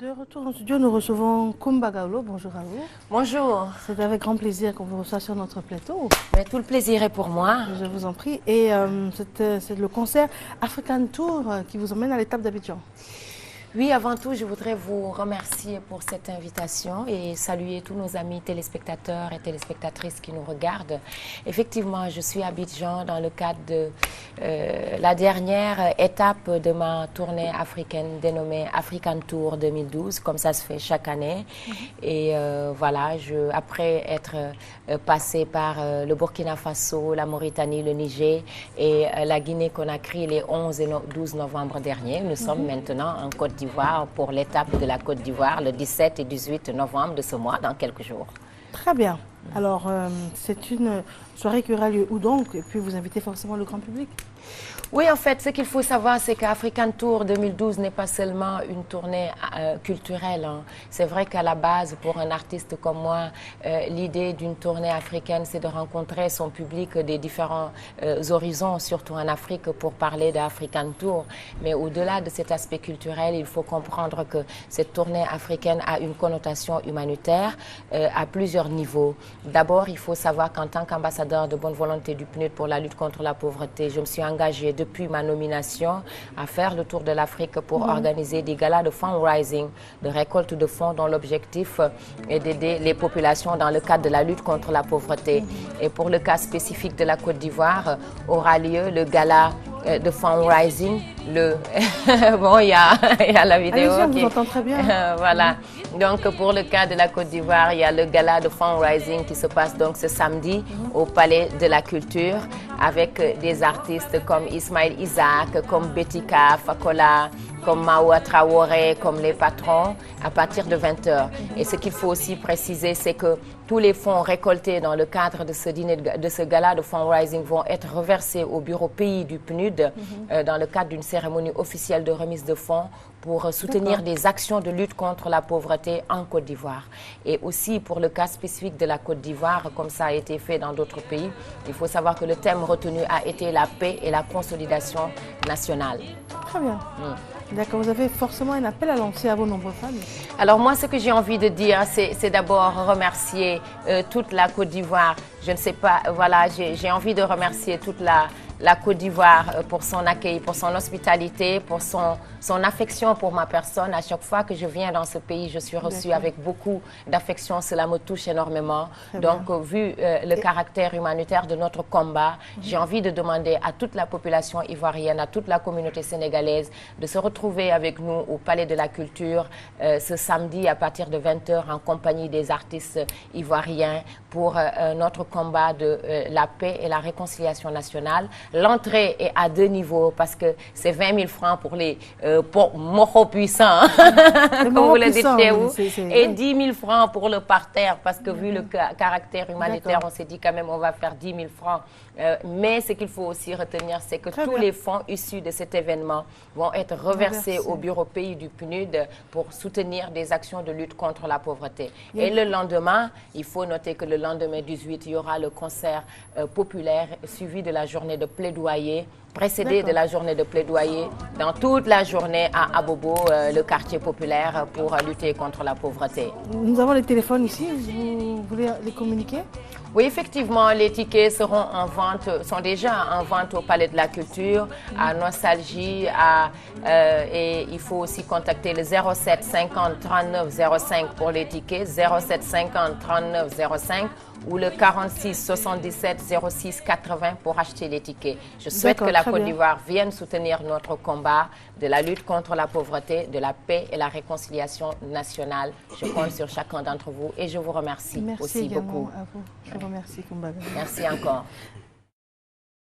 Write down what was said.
De retour en studio, nous recevons Coumba Gawlo. Bonjour à vous. Bonjour. C'est avec grand plaisir qu'on vous reçoit sur notre plateau. Mais tout le plaisir est pour moi. Je vous en prie. Et c'est le concert African Tour qui vous emmène à l'étape d'Abidjan. Oui, avant tout, je voudrais vous remercier pour cette invitation et saluer tous nos amis téléspectateurs et téléspectatrices qui nous regardent. Effectivement, je suis à Abidjan dans le cadre de la dernière étape de ma tournée africaine dénommée African Tour 2012, comme ça se fait chaque année. Et voilà, après être passé par le Burkina Faso, la Mauritanie, le Niger et la Guinée-Conakry les 11 et 12 novembre dernier, nous sommes maintenant en Côte d'Ivoire pour l'étape de la Côte d'Ivoire le 17 et 18 novembre de ce mois, dans quelques jours. Très bien. Alors, c'est une soirée qui aura lieu où donc? Et puis vous invitez forcément le grand public? Oui, en fait, ce qu'il faut savoir, c'est qu'African Tour 2012 n'est pas seulement une tournée culturelle. Hein. C'est vrai qu'à la base, pour un artiste comme moi, l'idée d'une tournée africaine, c'est de rencontrer son public des différents horizons, surtout en Afrique, pour parler d'African Tour. Mais au-delà de cet aspect culturel, il faut comprendre que cette tournée africaine a une connotation humanitaire à plusieurs niveaux. D'abord, il faut savoir qu'en tant qu'ambassadeur de bonne volonté du PNUD pour la lutte contre la pauvreté, je me suis engagée depuis ma nomination à faire le tour de l'Afrique pour organiser des galas de fundraising, de récolte de fonds dont l'objectif est d'aider les populations dans le cadre de la lutte contre la pauvreté. Et pour le cas spécifique de la Côte d'Ivoire, aura lieu le gala de fundraising. Bon, il y a la vidéo. Allez-y, on vous entend très bien. Voilà. Donc, pour le cas de la Côte d'Ivoire, il y a le gala de fundraising qui se passe donc ce samedi au Palais de la Culture avec des artistes comme Ismaël Isaac, comme Betika Fakola, comme Maoua Traoré, comme les patrons, à partir de 20h. Et ce qu'il faut aussi préciser, c'est que tous les fonds récoltés dans le cadre de ce dîner, de ce gala de fundraising vont être reversés au bureau pays du PNUD dans le cadre d'une cérémonie officielle de remise de fonds pour soutenir des actions de lutte contre la pauvreté en Côte d'Ivoire. Et aussi pour le cas spécifique de la Côte d'Ivoire, comme ça a été fait dans d'autres pays, il faut savoir que le thème retenu a été la paix et la consolidation nationale. Très bien. D'accord, vous avez forcément un appel à lancer à vos nombreux fans. Alors moi, ce que j'ai envie de dire, c'est d'abord remercier toute la Côte d'Ivoire. Je ne sais pas, voilà, j'ai envie de remercier toute la Côte d'Ivoire pour son accueil, pour son hospitalité, pour son affection pour ma personne. À chaque fois que je viens dans ce pays, je suis reçue avec beaucoup d'affection. Cela me touche énormément. Donc, vu le caractère humanitaire de notre combat, j'ai envie de demander à toute la population ivoirienne, à toute la communauté sénégalaise, de se retrouver avec nous au Palais de la Culture ce samedi à partir de 20h en compagnie des artistes ivoiriens pour notre combat de la paix et la réconciliation nationale. L'entrée est à 2 niveaux parce que c'est 20 000 francs pour les moraux puissants, comme vous le dites chez vous, et 10 000 francs pour le parterre parce que vu le caractère humanitaire, on s'est dit quand même on va faire 10 000 francs. Mais ce qu'il faut aussi retenir, c'est que tous les fonds issus de cet événement vont être reversés au bureau pays du PNUD pour soutenir des actions de lutte contre la pauvreté. Et le lendemain, il faut noter que le lendemain 18, il y aura le concert populaire suivi de la journée de plaidoyer, précédé de la journée de plaidoyer dans toute la journée à Abobo, le quartier populaire, pour lutter contre la pauvreté. Nous avons les téléphones ici, vous voulez les communiquer? Oui, effectivement, les tickets seront en vente, sont déjà en vente au Palais de la Culture, à Nostalgie, et il faut aussi contacter le 07 50 39 05 pour les tickets, 07 50 39 05 ou le 46 77 06 80 pour acheter les tickets. Je souhaite que la Côte d'Ivoire vienne soutenir notre combat de la lutte contre la pauvreté, de la paix et la réconciliation nationale. Je compte sur chacun d'entre vous et je vous remercie aussi beaucoup. Merci, Coumba. Merci encore.